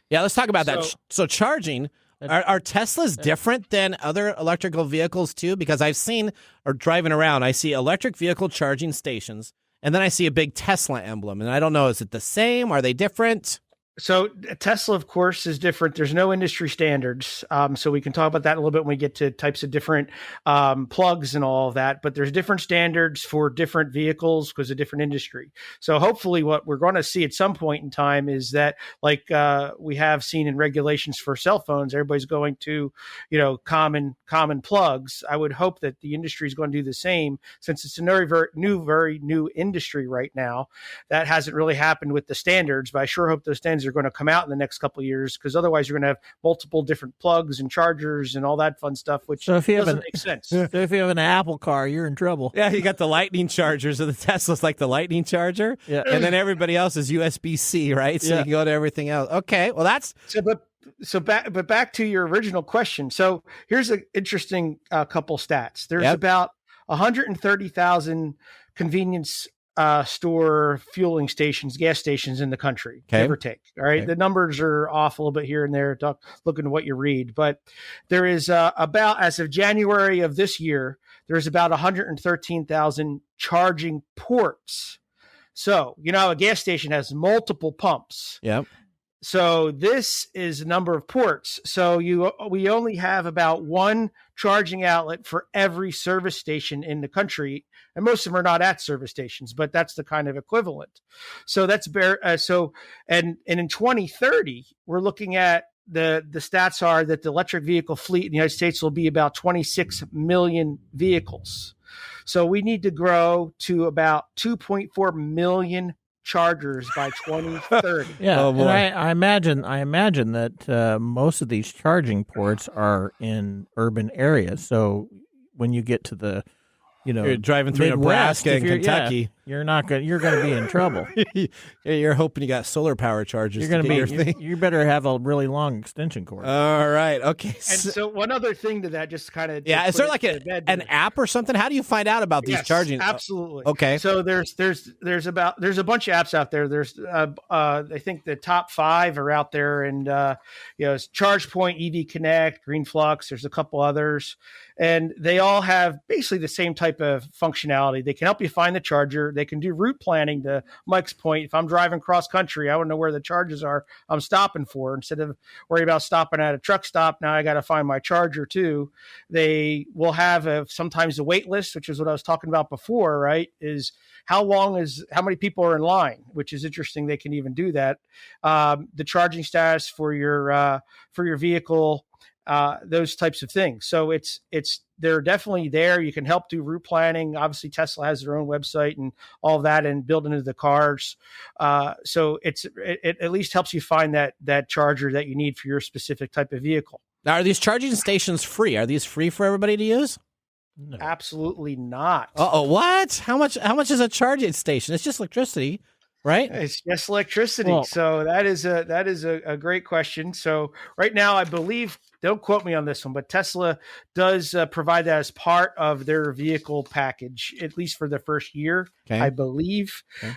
Yeah, let's talk about that. So charging, are Teslas different than other electrical vehicles too? Because I've seen, or driving around, I see electric vehicle charging stations, and then I see a big Tesla emblem, and I don't know, is it the same? Are they different? So Tesla, of course, is different. There's no industry standards. So we can talk about that a little bit when we get to types of different plugs and all of that. But there's different standards for different vehicles because of different industry. So hopefully what we're going to see at some point in time is that like we have seen in regulations for cell phones, everybody's going to, common plugs. I would hope that the industry is going to do the same since it's a very new industry right now. That hasn't really happened with the standards, but I sure hope those standards are going to come out in the next couple of years because otherwise you're going to have multiple different plugs and chargers and all that fun stuff, which doesn't make sense. So if you have an Apple car, you're in trouble. Yeah, you got the lightning chargers, or the Tesla's like the lightning charger, yeah, and then everybody else is USB-C, right? So you can go to everything else. Okay, well that's back to your original question. So here's an interesting couple stats. There's about 130,000 convenience store fueling stations, gas stations in the country, give or take. All right. Okay. The numbers are off a little bit here and there, looking at what you read, but there is about, as of January of this year, there's about 113,000 charging ports. So, a gas station has multiple pumps. Yep. So this is the number of ports. So we only have about one charging outlet for every service station in the country, and most of them are not at service stations, but that's the kind of equivalent. So that's and in 2030, we're looking at the stats are that the electric vehicle fleet in the United States will be about 26 million vehicles. So we need to grow to about 2.4 million chargers by 2030. Yeah, and I imagine that most of these charging ports are in urban areas. So when you get to the, you're driving through Midwest, Nebraska and Kentucky, you're going to be in trouble. You're hoping you got solar power chargers. You're going to be. You better have a really long extension cord. All right. Okay. And so one other thing to that, just kind of is there like an app or something? How do you find out about these charging? Absolutely. Okay. So there's a bunch of apps out there. There's I think the top 5 are out there, and it's ChargePoint, EV Connect, Green Flux. There's a couple others, and they all have basically the same type of functionality. They can help you find the charger. They can do route planning. To Mike's point, if I'm driving cross country, I want to know where the charges are I'm stopping for. Instead of worrying about stopping at a truck stop, now I got to find my charger too. They will have sometimes a wait list, which is what I was talking about before, right? Is how many people are in line, which is interesting. They can even do that. The charging status for your vehicle, those types of things. So they're definitely there. You can help do route planning. Obviously, Tesla has their own website and all of that, and built into the cars. So it at least helps you find that charger that you need for your specific type of vehicle. Now, are these charging stations free? Are these free for everybody to use? No. Absolutely not. What? How much is a charging station? It's just electricity, right? It's just electricity. Well, so that is a great question. So right now, I believe, don't quote me on this one, but Tesla does provide that as part of their vehicle package, at least for the first year, I believe. Okay.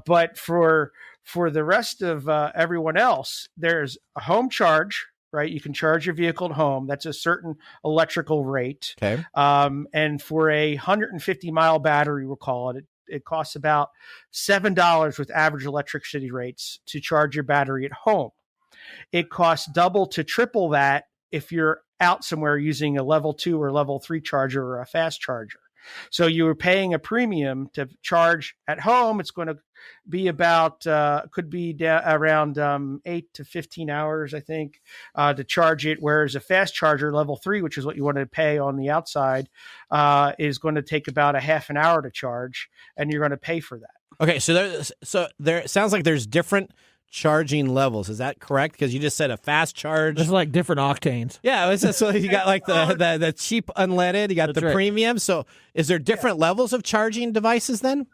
But for the rest of everyone else, there's a home charge, right? You can charge your vehicle at home. That's a certain electrical rate. Okay. And for a 150-mile battery, we'll call it, it costs about $7 with average electricity rates to charge your battery at home. It costs double to triple that if you're out somewhere using a level 2 or level 3 charger or a fast charger. So you were paying a premium to charge at home. It's going to be about, could be around 8 to 15 hours, I think, to charge it. Whereas a fast charger, level 3, which is what you want to pay on the outside, is going to take about a half an hour to charge, and you're going to pay for that. Okay, so there it sounds like there's different charging levels. Is that correct? Because you just said a fast charge. It's like different octanes. Yeah, it's just, so you got like the cheap unleaded, you got That's the right. premium. So is there different levels of charging devices then?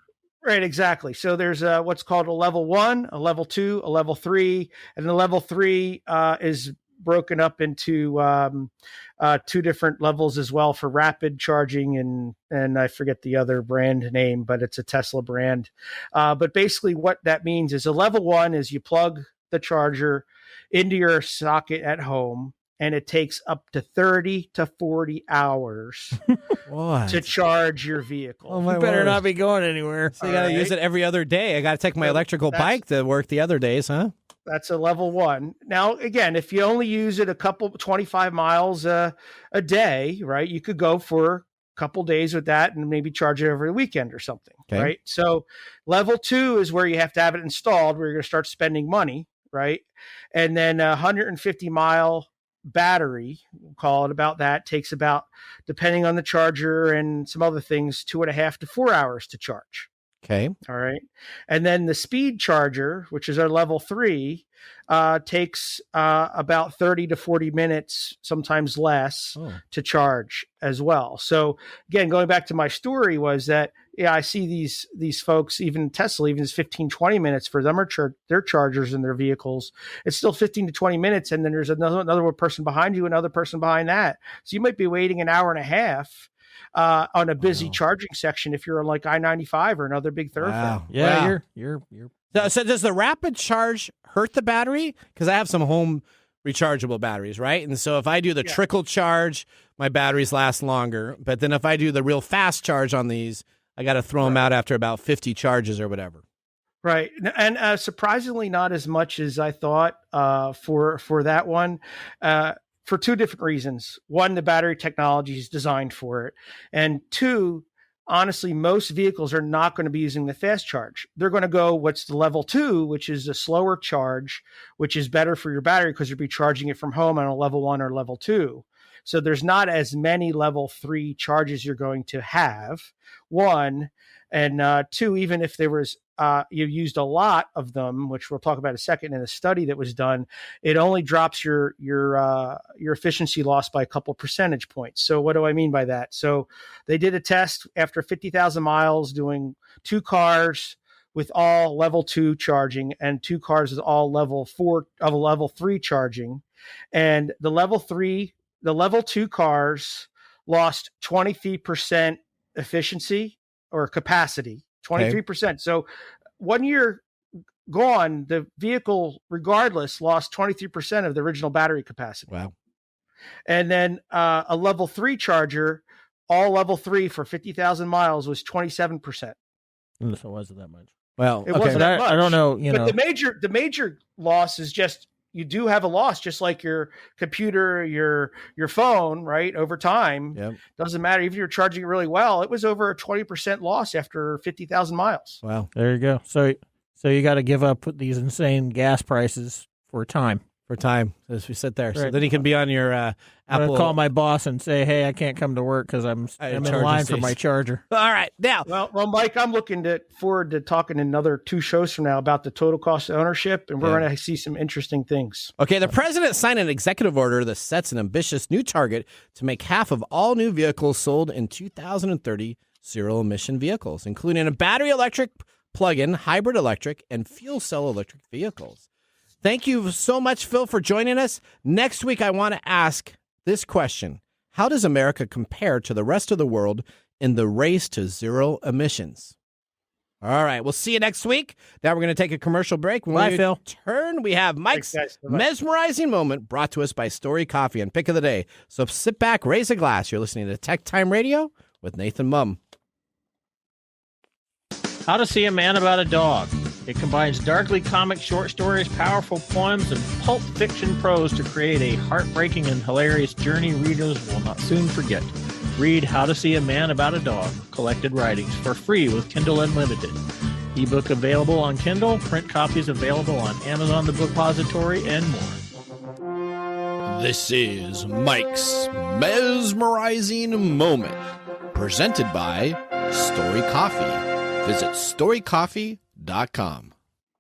Right, exactly. So there's what's called a level 1, a level 2, a level 3, and the level 3 is broken up into 2 different levels as well for rapid charging, and I forget the other brand name, but it's a Tesla brand. But basically what that means is a level 1 is you plug the charger into your socket at home, and it takes up to 30 to 40 hours What? to charge your vehicle. Oh, my You better word. not be going anywhere. So you got to use it every other day. I got to take my electrical bike to work the other days, huh? That's a level 1. Now, again, if you only use it 25 miles a day, right, you could go for a couple days with that and maybe charge it over the weekend or something, Okay. right? So level 2 is where you have to have it installed, where you're going to start spending money, right? And then 150-mile battery, we'll call it about that, takes about, depending on the charger and some other things, 2.5 to 4 hours to charge. Okay. All right. And then the speed charger, which is our level 3, takes about 30 to 40 minutes, sometimes less, to charge as well. So again, going back to my story was that, I see these folks, even Tesla, even 15, 20 minutes for them, their chargers in their vehicles. It's still 15 to 20 minutes. And then there's another person behind you, another person behind that. So you might be waiting an hour and a half on a busy charging section if you're on like I-95 or another big thoroughfare. Wow. Yeah, Wow. you're So does the rapid charge hurt the battery? Because I have some home rechargeable batteries, right? And so if I do the trickle charge, my batteries last longer. But then if I do the real fast charge on these, I got to throw them out after about 50 charges or whatever. Right. And surprisingly, not as much as I thought for that one. For 2 different reasons. 1, the battery technology is designed for it. And 2, honestly, most vehicles are not going to be using the fast charge. They're going to go what's the level 2, which is a slower charge, which is better for your battery because you'll be charging it from home on a level 1 or level 2. So there's not as many level 3 charges you're going to have, 1. And 2, even if there was, you used a lot of them, which we'll talk about in a second, in a study that was done, it only drops your efficiency loss by a couple percentage points. So what do I mean by that? So they did a test after 50,000 miles doing 2 cars with all level 2 charging and 2 cars with all level 3 charging. And the level 2 cars lost 23% efficiency or capacity, 23%. Okay. So 1 year gone, the vehicle, regardless, lost 23% of the original battery capacity. Wow. And then a level 3 charger, all level 3 for 50,000 miles was 27%. So it wasn't that much. Well, it wasn't that much. I don't know. But the major loss is just, you do have a loss, just like your computer, your phone, right? Over time, doesn't matter. Even if you're charging it really well, it was over a 20% loss after 50,000 miles. Wow. There you go. So you got to give up these insane gas prices for time. As we sit there. Right. So then you can be on your I'm Apple. gonna call my boss and say, hey, I can't come to work because I'm in line for my charger. All right. Now. Well, Mike, I'm looking forward to talking another 2 shows from now about the total cost of ownership, and we're going to see some interesting things. Okay, the president signed an executive order that sets an ambitious new target to make half of all new vehicles sold in 2030 zero-emission vehicles, including a battery electric, plug-in, hybrid electric, and fuel cell electric vehicles. Thank you so much, Phil, for joining us. Next week, I want to ask this question. How does America compare to the rest of the world in the race to zero emissions? All right, we'll see you next week. Now we're going to take a commercial break. When we return, we have Mike's mesmerizing moment brought to us by StoriCoffee and Pick of the Day. So sit back, raise a glass. You're listening to TechTime Radio with Nathan Mumm. How to See a Man About a Dog. It combines darkly comic short stories, powerful poems, and pulp fiction prose to create a heartbreaking and hilarious journey readers will not soon forget. Read How to See a Man About a Dog, Collected Writings, for free with Kindle Unlimited. Ebook available on Kindle, print copies available on Amazon the Bookpository, and more. This is Mike's Mesmerizing Moment, presented by StoriCoffee. Visit StoriCoffee.com.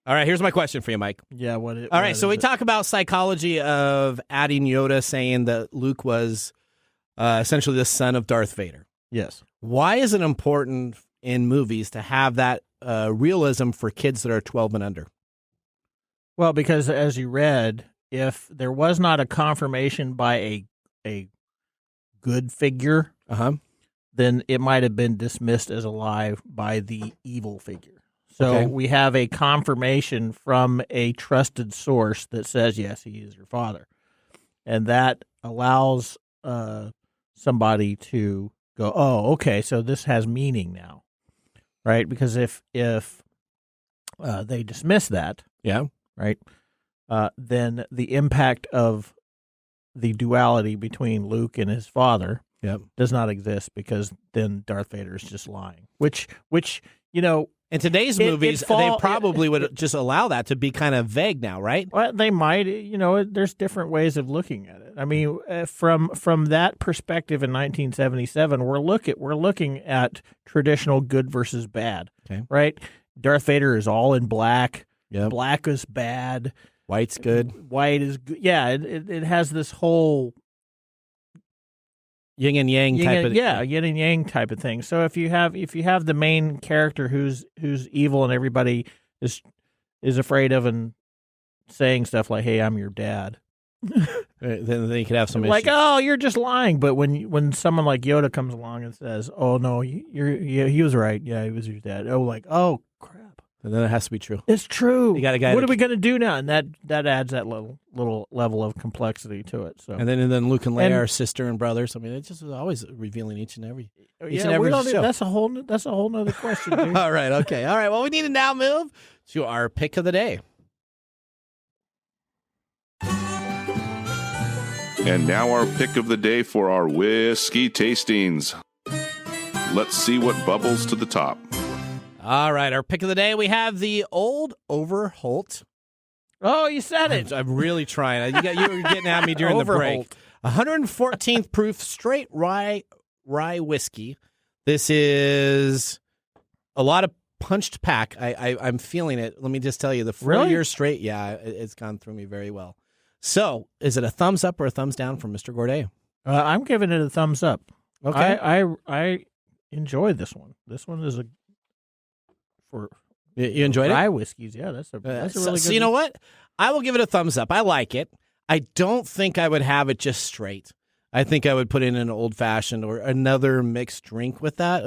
All right, here's my question for you, Mike. Yeah, All right, so we talk about psychology of adding Yoda saying that Luke was essentially the son of Darth Vader. Yes. Why is it important in movies to have that realism for kids that are 12 and under? Well, because as you read, if there was not a confirmation by a good figure, then it might have been dismissed as a lie by the evil figure. So we have a confirmation from a trusted source that says, yes, he is your father. And that allows somebody to go, oh, okay, so this has meaning now, right? Because if they dismiss that, right, then the impact of the duality between Luke and his father does not exist, because then Darth Vader is just lying, which you know, in today's movies, they probably would just allow that to be kind of vague now, right? Well, they might. You know, there's different ways of looking at it. I mean, from that perspective in 1977, we're looking at traditional good versus bad, right? Darth Vader is all in black. Black is bad. White's good. White is good. Yeah, it has this whole yin and yang type of yin and yang type of thing. So if you have the main character who's evil and everybody is afraid of and saying stuff like, "Hey, I'm your dad," then you could have some like, issues. "Oh, you're just lying." But when someone like Yoda comes along and says, "Oh no, he was right. Yeah, he was your dad." Oh, like, oh crap. And then it has to be true. It's true. You got a guy. What are we going to do now? And that adds that little level of complexity to it. So and then Luke and Leia are sister and brothers. I mean, it's just always revealing each and every show. That's a whole nother question, dude. All right. Okay. All right. Well, we need to now move to our pick of the day. And now our pick of the day for our whiskey tastings. Let's see what bubbles to the top. All right, our pick of the day, we have the Old Overholt. Oh, you said it. I'm really trying. You were getting at me during the break. 114th proof straight rye whiskey. This is a lot of punched pack. I'm feeling it. Let me just tell you, the 4 years straight, it's gone through me very well. So, is it a thumbs up or a thumbs down from Mr. Gourdet? I'm giving it a thumbs up. Okay. I enjoyed this one. This one is you enjoyed rye it? whiskeys, yeah. That's a really good. So you know what? I will give it a thumbs up. I like it. I don't think I would have it just straight. I think I would put in an old fashioned or another mixed drink with that.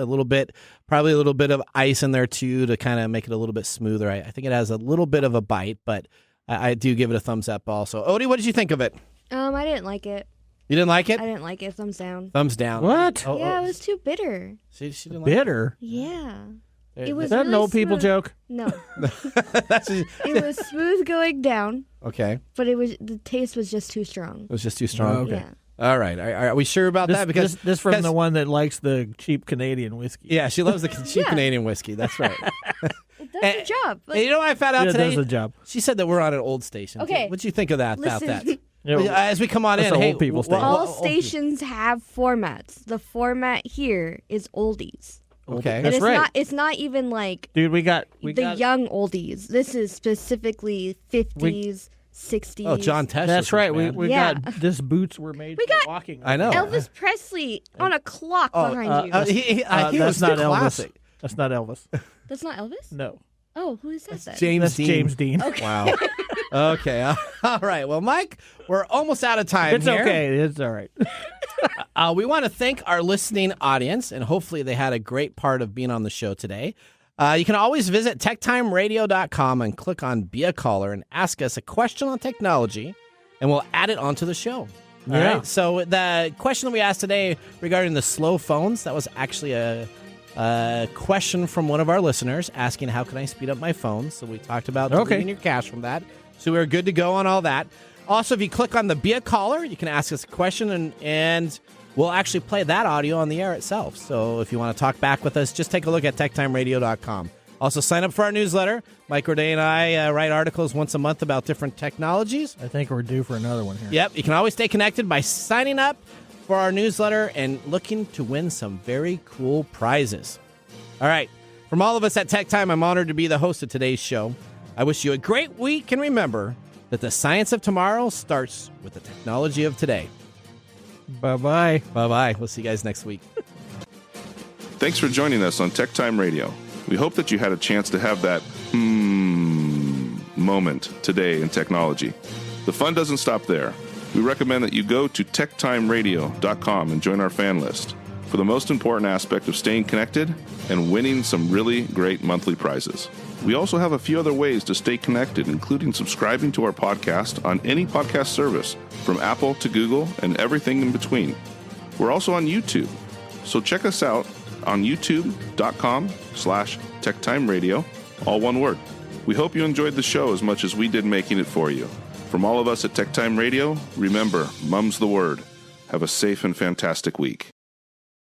Probably a little bit of ice in there too to kind of make it a little bit smoother. I think it has a little bit of a bite, but I do give it a thumbs up also. Odie, what did you think of it? I didn't like it. You didn't like it? I didn't like it. Thumbs down. Thumbs down. What? Yeah, it was too bitter. She didn't like bitter? Yeah. It was Is that really an old people smooth. joke? No. It was smooth going down. Okay. But the taste was just too strong. It was just too strong. Okay. Yeah. All right. Are we sure about that? Because this from the one that likes the cheap Canadian whiskey. Yeah, she loves the cheap Canadian whiskey. That's right. It does the job. And you know what I found out It today? does the job. She said that we're on an old station. Okay. What'd you think of that? About that? Listen. As we come on That's in, a hey, old people station. All stations have formats. The format here is oldies. Okay. And That's it's right. It's not even like Dude, we got young oldies. This is specifically 50s, 60s. Oh, John Tesh. That's right. Man. We Yeah. got this boots were made for got walking. I know. Elvis Presley on a clock behind you. That's not Elvis. Classic. That's not Elvis. That's not Elvis? No. Oh, who is that then? James Dean. James Dean. Okay. Wow. Okay. All right. Well, Mike, we're almost out of time It's here. okay. It's all right. We want to thank our listening audience, and hopefully they had a great part of being on the show today. You can always visit techtimeradio.com and click on Be a Caller and ask us a question on technology, and we'll add it onto the show. All right. So the question that we asked today regarding the slow phones, that was actually a question from one of our listeners asking how can I speed up my phone. So we talked about deleting your cache from that. So we're good to go on all that. Also, if you click on the Be a Caller, you can ask us a question and we'll actually play that audio on the air itself. So if you want to talk back with us, just take a look at techtimeradio.com. Also, sign up for our newsletter. Mike Roday and I write articles once a month about different technologies. I think we're due for another one here. Yep, you can always stay connected by signing up for our newsletter and looking to win some very cool prizes. All right, from all of us at Tech Time, I'm honored to be the host of today's show. I wish you a great week, and remember that the science of tomorrow starts with the technology of today. Bye-bye. Bye-bye. We'll see you guys next week. Thanks for joining us on Tech Time Radio. We hope that you had a chance to have that moment today in technology. The fun doesn't stop there. We recommend that you go to techtimeradio.com and join our fan list for the most important aspect of staying connected and winning some really great monthly prizes. We also have a few other ways to stay connected, including subscribing to our podcast on any podcast service, from Apple to Google and everything in between. We're also on YouTube, so check us out on youtube.com/techtimeradio, all one word. We hope you enjoyed the show as much as we did making it for you. From all of us at Tech Time Radio, remember, Mumm's the word. Have a safe and fantastic week.